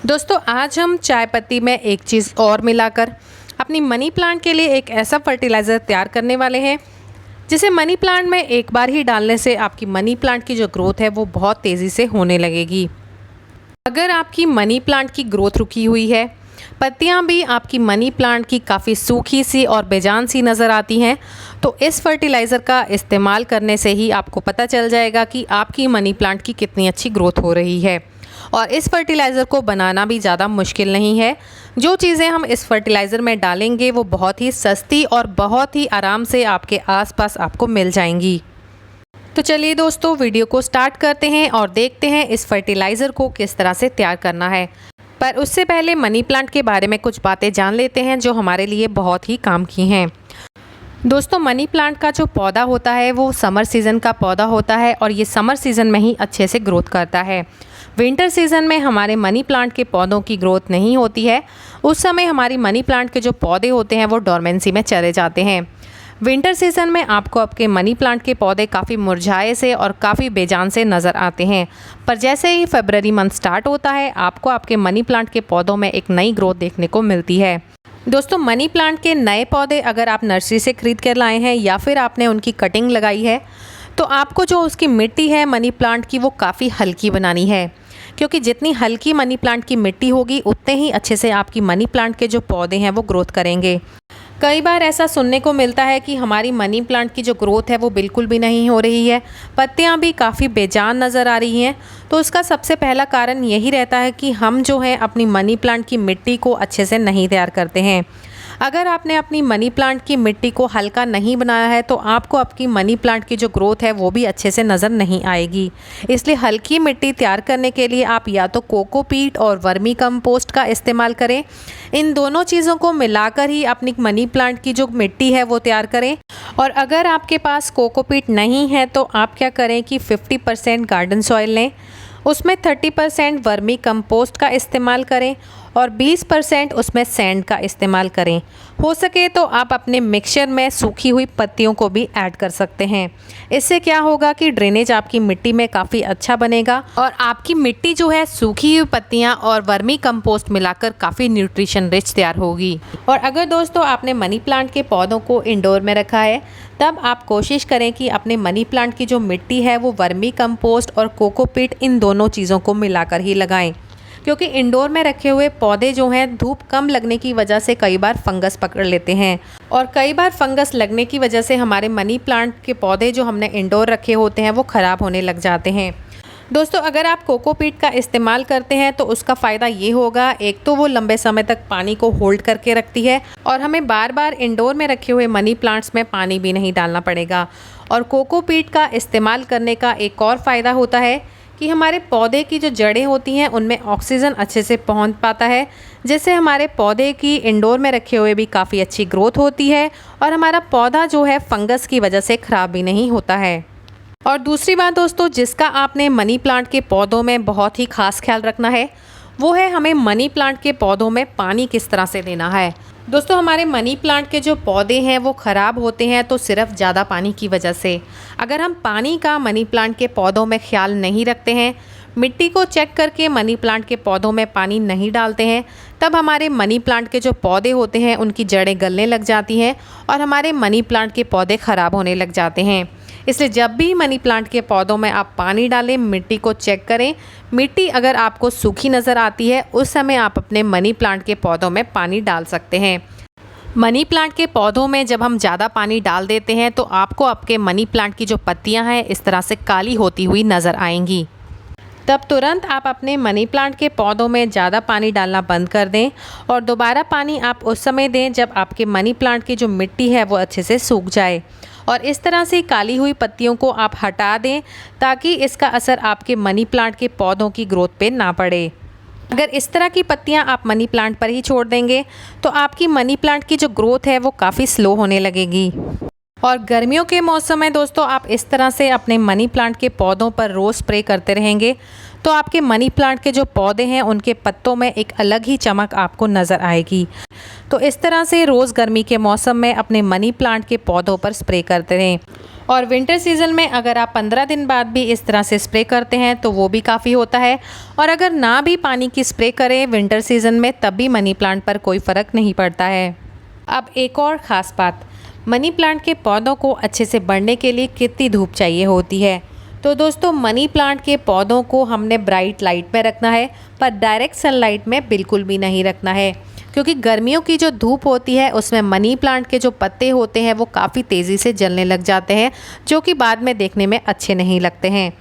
दोस्तों आज हम चाय पत्ती में एक चीज़ और मिलाकर अपनी मनी प्लांट के लिए एक ऐसा फर्टिलाइज़र तैयार करने वाले हैं जिसे मनी प्लांट में एक बार ही डालने से आपकी मनी प्लांट की जो ग्रोथ है वो बहुत तेज़ी से होने लगेगी। अगर आपकी मनी प्लांट की ग्रोथ रुकी हुई है, पत्तियां भी आपकी मनी प्लांट की काफ़ी सूखी सी और बेजान सी नज़र आती हैं, तो इस फर्टिलाइज़र का इस्तेमाल करने से ही आपको पता चल जाएगा कि आपकी मनी प्लांट की कितनी अच्छी ग्रोथ हो रही है। और इस फर्टिलाइज़र को बनाना भी ज़्यादा मुश्किल नहीं है। जो चीज़ें हम इस फर्टिलाइज़र में डालेंगे वो बहुत ही सस्ती और बहुत ही आराम से आपके आसपास आपको मिल जाएंगी। तो चलिए दोस्तों, वीडियो को स्टार्ट करते हैं और देखते हैं इस फर्टिलाइज़र को किस तरह से तैयार करना है। पर उससे पहले मनी प्लांट के बारे में कुछ बातें जान लेते हैं जो हमारे लिए बहुत ही काम की हैं। दोस्तों, मनी प्लांट का जो पौधा होता है वो समर सीज़न का पौधा होता है और ये समर सीज़न में ही अच्छे से ग्रोथ करता है। विंटर सीज़न में हमारे मनी प्लांट के पौधों की ग्रोथ नहीं होती है। उस समय हमारी मनी प्लांट के जो पौधे होते हैं वो डोरमेंसी में चले जाते हैं। विंटर सीज़न में आपको आपके मनी प्लांट के पौधे काफ़ी मुरझाए से और काफ़ी बेजान से नज़र आते हैं, पर जैसे ही फरवरी मंथ स्टार्ट होता है आपको आपके मनी प्लांट के पौधों में एक नई ग्रोथ देखने को मिलती है। दोस्तों, मनी प्लांट के नए पौधे अगर आप नर्सरी से ख़रीद कर लाए हैं या फिर आपने उनकी कटिंग लगाई है, तो आपको जो उसकी मिट्टी है मनी प्लांट की वो काफ़ी हल्की बनानी है, क्योंकि जितनी हल्की मनी प्लांट की मिट्टी होगी उतने ही अच्छे से आपकी मनी प्लांट के जो पौधे हैं वो ग्रोथ करेंगे। कई बार ऐसा सुनने को मिलता है कि हमारी मनी प्लांट की जो ग्रोथ है वो बिल्कुल भी नहीं हो रही है, पत्तियां भी काफ़ी बेजान नज़र आ रही हैं। तो उसका सबसे पहला कारण यही रहता है कि हम जो है अपनी मनी प्लांट की मिट्टी को अच्छे से नहीं तैयार करते हैं। अगर आपने अपनी मनी प्लांट की मिट्टी को हल्का नहीं बनाया है तो आपको आपकी मनी प्लांट की जो ग्रोथ है वो भी अच्छे से नज़र नहीं आएगी। इसलिए हल्की मिट्टी तैयार करने के लिए आप या तो कोकोपीट और वर्मी कंपोस्ट का इस्तेमाल करें। इन दोनों चीज़ों को मिलाकर ही अपनी मनी प्लांट की जो मिट्टी है वो तैयार करें। और अगर आपके पास कोकोपीट नहीं है तो आप क्या करें कि 50% गार्डन सॉइल लें, उसमें 30% वर्मी कंपोस्ट का इस्तेमाल करें और 20% उसमें सैंड का इस्तेमाल करें। हो सके तो आप अपने मिक्सचर में सूखी हुई पत्तियों को भी ऐड कर सकते हैं। इससे क्या होगा कि ड्रेनेज आपकी मिट्टी में काफ़ी अच्छा बनेगा और आपकी मिट्टी जो है सूखी हुई पत्तियां और वर्मी कंपोस्ट मिलाकर काफ़ी न्यूट्रिशन रिच तैयार होगी। और अगर दोस्तों आपने मनी प्लांट के पौधों को इंडोर में रखा है, तब आप कोशिश करें कि अपने मनी प्लांट की जो मिट्टी है वो वर्मी कंपोस्ट और कोकोपीट इन दोनों चीज़ों को मिलाकर ही लगाएं, क्योंकि इंडोर में रखे हुए पौधे जो हैं धूप कम लगने की वजह से कई बार फंगस पकड़ लेते हैं और कई बार फंगस लगने की वजह से हमारे मनी प्लांट के पौधे जो हमने इंडोर रखे होते हैं वो ख़राब होने लग जाते हैं। दोस्तों, अगर आप कोकोपीट का इस्तेमाल करते हैं तो उसका फ़ायदा ये होगा, एक तो वो लंबे समय तक पानी को होल्ड करके रखती है और हमें बार बार इंडोर में रखे हुए मनी प्लांट्स में पानी भी नहीं डालना पड़ेगा। और कोकोपीट का इस्तेमाल करने का एक और फ़ायदा होता है कि हमारे पौधे की जो जड़ें होती हैं उनमें ऑक्सीजन अच्छे से पहुंच पाता है, जिससे हमारे पौधे की इंडोर में रखे हुए भी काफ़ी अच्छी ग्रोथ होती है और हमारा पौधा जो है फंगस की वजह से ख़राब भी नहीं होता है। और दूसरी बात दोस्तों, जिसका आपने मनी प्लांट के पौधों में बहुत ही खास ख्याल रखना है वो है हमें मनी प्लांट के पौधों में पानी किस तरह से देना है। दोस्तों, हमारे मनी प्लांट के जो पौधे हैं वो ख़राब होते हैं तो सिर्फ ज़्यादा पानी की वजह से। अगर हम पानी का मनी प्लांट के पौधों में ख्याल नहीं रखते हैं, मिट्टी को चेक करके मनी प्लांट के पौधों में पानी नहीं डालते हैं, तब हमारे मनी प्लांट के जो पौधे होते हैं उनकी जड़ें गलने लग जाती हैं और हमारे मनी प्लांट के पौधे ख़राब होने लग जाते हैं। इसलिए जब भी मनी प्लांट के पौधों में आप पानी डालें, मिट्टी को चेक करें। मिट्टी अगर आपको सूखी नज़र आती है उस समय आप अपने मनी प्लांट के पौधों में पानी डाल सकते हैं। मनी प्लांट के पौधों में जब हम ज़्यादा पानी डाल देते हैं तो आपको आपके मनी प्लांट की जो पत्तियां हैं इस तरह से काली होती हुई नज़र आएंगी। तब तुरंत आप अपने मनी प्लांट के पौधों में ज़्यादा पानी डालना बंद कर दें और दोबारा पानी आप उस समय दें जब आपके मनी प्लांट की जो मिट्टी है वो अच्छे से सूख जाए। और इस तरह से काली हुई पत्तियों को आप हटा दें ताकि इसका असर आपके मनी प्लांट के पौधों की ग्रोथ पे ना पड़े। अगर इस तरह की पत्तियां आप मनी प्लांट पर ही छोड़ देंगे तो आपकी मनी प्लांट की जो ग्रोथ है वो काफ़ी स्लो होने लगेगी। और गर्मियों के मौसम में दोस्तों आप इस तरह से अपने मनी प्लांट के पौधों पर रोज़ स्प्रे करते रहेंगे तो आपके मनी प्लांट के जो पौधे हैं उनके पत्तों में एक अलग ही चमक आपको नज़र आएगी। तो इस तरह से रोज़ गर्मी के मौसम में अपने मनी प्लांट के पौधों पर स्प्रे करते रहें। और विंटर सीज़न में अगर आप 15 दिन बाद भी इस तरह से स्प्रे करते हैं तो वो भी काफ़ी होता है। और अगर ना भी पानी की स्प्रे करें विंटर सीज़न में तब भी मनी प्लांट पर कोई फ़र्क नहीं पड़ता है। अब एक और ख़ास बात, मनी प्लांट के पौधों को अच्छे से बढ़ने के लिए कितनी धूप चाहिए होती है। तो दोस्तों मनी प्लांट के पौधों को हमने ब्राइट लाइट में रखना है, पर डायरेक्ट सनलाइट में बिल्कुल भी नहीं रखना है, क्योंकि गर्मियों की जो धूप होती है उसमें मनी प्लांट के जो पत्ते होते हैं वो काफ़ी तेज़ी से जलने लग जाते हैं, जो कि बाद में देखने में अच्छे नहीं लगते हैं।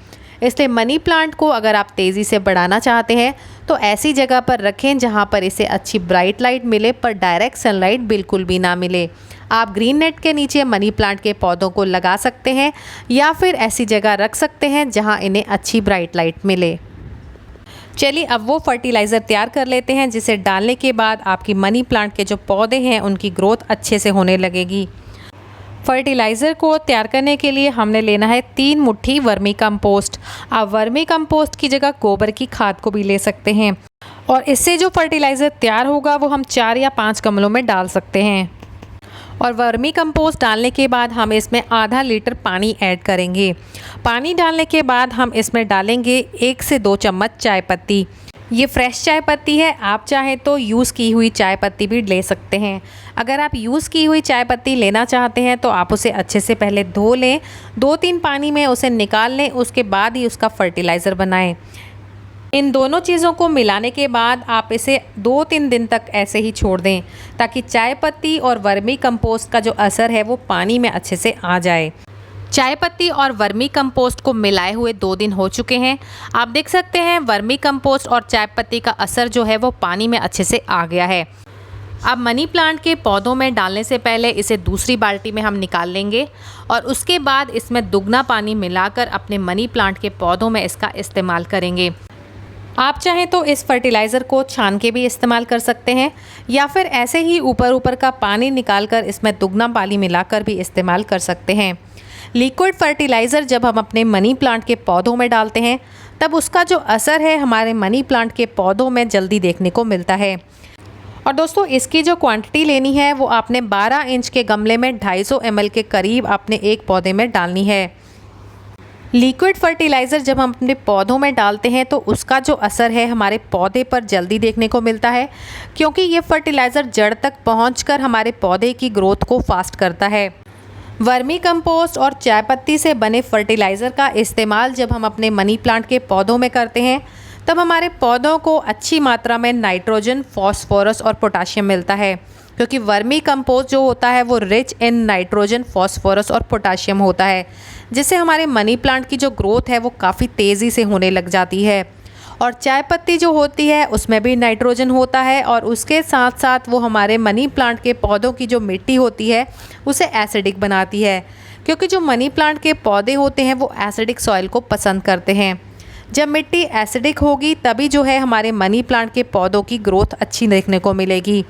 इसलिए मनी प्लांट को अगर आप तेज़ी से बढ़ाना चाहते हैं तो ऐसी जगह पर रखें जहां पर इसे अच्छी ब्राइट लाइट मिले, पर डायरेक्ट सनलाइट बिल्कुल भी ना मिले। आप ग्रीन नेट के नीचे मनी प्लांट के पौधों को लगा सकते हैं या फिर ऐसी जगह रख सकते हैं जहां इन्हें अच्छी ब्राइट लाइट मिले। चलिए अब वो फर्टिलाइज़र तैयार कर लेते हैं जिसे डालने के बाद आपकी मनी प्लांट के जो पौधे हैं उनकी ग्रोथ अच्छे से होने लगेगी। फर्टिलाइज़र को तैयार करने के लिए हमने लेना है 3 मुट्ठी वर्मी कंपोस्ट। आप वर्मी कंपोस्ट की जगह गोबर की खाद को भी ले सकते हैं और इससे जो फर्टिलाइज़र तैयार होगा वो हम 4 या 5 गमलों में डाल सकते हैं। और वर्मी कंपोस्ट डालने के बाद हम इसमें आधा लीटर पानी ऐड करेंगे। पानी डालने के बाद हम इसमें डालेंगे 1 से 2 चम्मच चाय पत्ती। ये फ्रेश चाय पत्ती है, आप चाहें तो यूज़ की हुई चाय पत्ती भी ले सकते हैं। अगर आप यूज़ की हुई चाय पत्ती लेना चाहते हैं तो आप उसे अच्छे से पहले धो लें, 2-3 पानी में उसे निकाल लें, उसके बाद ही उसका फर्टिलाइज़र बनाएं। इन दोनों चीज़ों को मिलाने के बाद आप इसे 2-3 दिन तक ऐसे ही छोड़ दें ताकि चाय पत्ती और वर्मी कंपोस्ट का जो असर है वो पानी में अच्छे से आ जाए। चाय पत्ती और वर्मी कंपोस्ट को मिलाए हुए 2 दिन हो चुके हैं। आप देख सकते हैं वर्मी कंपोस्ट और चाय पत्ती का असर जो है वो पानी में अच्छे से आ गया है। अब मनी प्लांट के पौधों में डालने से पहले इसे दूसरी बाल्टी में हम निकाल लेंगे और उसके बाद इसमें दुगना पानी मिलाकर अपने मनी प्लांट के पौधों में इसका इस्तेमाल करेंगे। आप चाहें तो इस फर्टिलाइज़र को छान के भी इस्तेमाल कर सकते हैं या फिर ऐसे ही ऊपर का पानी निकालकर इसमें दुगना पानी मिलाकर भी इस्तेमाल कर सकते हैं। लिक्विड फर्टिलाइज़र जब हम अपने मनी प्लांट के पौधों में डालते हैं तब उसका जो असर है हमारे मनी प्लांट के पौधों में जल्दी देखने को मिलता है। और दोस्तों इसकी जो क्वांटिटी लेनी है वो आपने 12 इंच के गमले में 250 ml के करीब अपने एक पौधे में डालनी है। लिक्विड फर्टिलाइज़र जब हम अपने पौधों में डालते हैं तो उसका जो असर है हमारे पौधे पर जल्दी देखने को मिलता है, क्योंकि ये फर्टिलाइज़र जड़ तक पहुंचकर हमारे पौधे की ग्रोथ को फास्ट करता है। वर्मी कंपोस्ट और चाय पत्ती से बने फर्टिलाइज़र का इस्तेमाल जब हम अपने मनी प्लांट के पौधों में करते हैं तब हमारे पौधों को अच्छी मात्रा में नाइट्रोजन, फॉस्फोरस और पोटाशियम मिलता है, क्योंकि वर्मी कंपोस्ट जो होता है वो रिच इन नाइट्रोजन, फॉस्फोरस और पोटाशियम होता है, जिससे हमारे मनी प्लांट की जो ग्रोथ है वो काफ़ी तेज़ी से होने लग जाती है। और चाय पत्ती जो होती है उसमें भी नाइट्रोजन होता है और उसके साथ साथ वो हमारे मनी प्लांट के पौधों की जो मिट्टी होती है उसे एसिडिक बनाती है, क्योंकि जो मनी प्लांट के पौधे होते हैं वो एसिडिक सॉइल को पसंद करते हैं। जब मिट्टी एसिडिक होगी तभी जो है हमारे मनी प्लांट के पौधों की ग्रोथ अच्छी देखने को मिलेगी।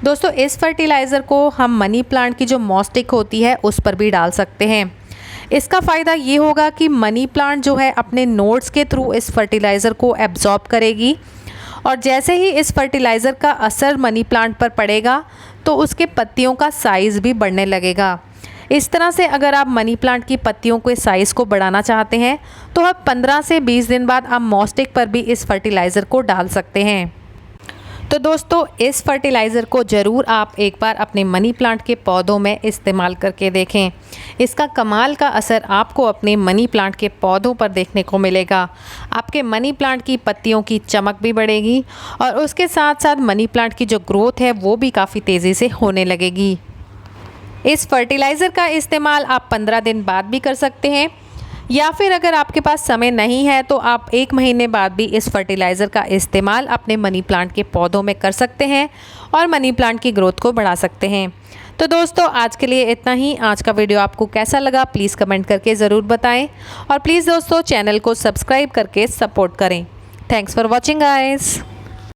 दोस्तों इस फर्टिलाइज़र को हम मनी प्लांट की जो मॉस्टिक होती है उस पर भी डाल सकते हैं। इसका फ़ायदा ये होगा कि मनी प्लांट जो है अपने नोड्स के थ्रू इस फर्टिलाइज़र को एब्जॉर्ब करेगी और जैसे ही इस फर्टिलाइज़र का असर मनी प्लांट पर पड़ेगा तो उसके पत्तियों का साइज़ भी बढ़ने लगेगा। इस तरह से अगर आप मनी प्लांट की पत्तियों के साइज़ को बढ़ाना चाहते हैं तो अब 15 से 20 दिन बाद आप मॉस्टिक पर भी इस फर्टिलाइज़र को डाल सकते हैं। तो दोस्तों इस फर्टिलाइज़र को ज़रूर आप एक बार अपने मनी प्लांट के पौधों में इस्तेमाल करके देखें। इसका कमाल का असर आपको अपने मनी प्लांट के पौधों पर देखने को मिलेगा। आपके मनी प्लांट की पत्तियों की चमक भी बढ़ेगी और उसके साथ साथ मनी प्लांट की जो ग्रोथ है वो भी काफ़ी तेज़ी से होने लगेगी। इस फर्टिलाइज़र का इस्तेमाल आप 15 दिन बाद भी कर सकते हैं या फिर अगर आपके पास समय नहीं है तो आप 1 महीने बाद भी इस फर्टिलाइज़र का इस्तेमाल अपने मनी प्लांट के पौधों में कर सकते हैं और मनी प्लांट की ग्रोथ को बढ़ा सकते हैं। तो दोस्तों आज के लिए इतना ही। आज का वीडियो आपको कैसा लगा प्लीज़ कमेंट करके ज़रूर बताएं और प्लीज़ दोस्तों चैनल को सब्सक्राइब करके सपोर्ट करें। Thanks for watching guys.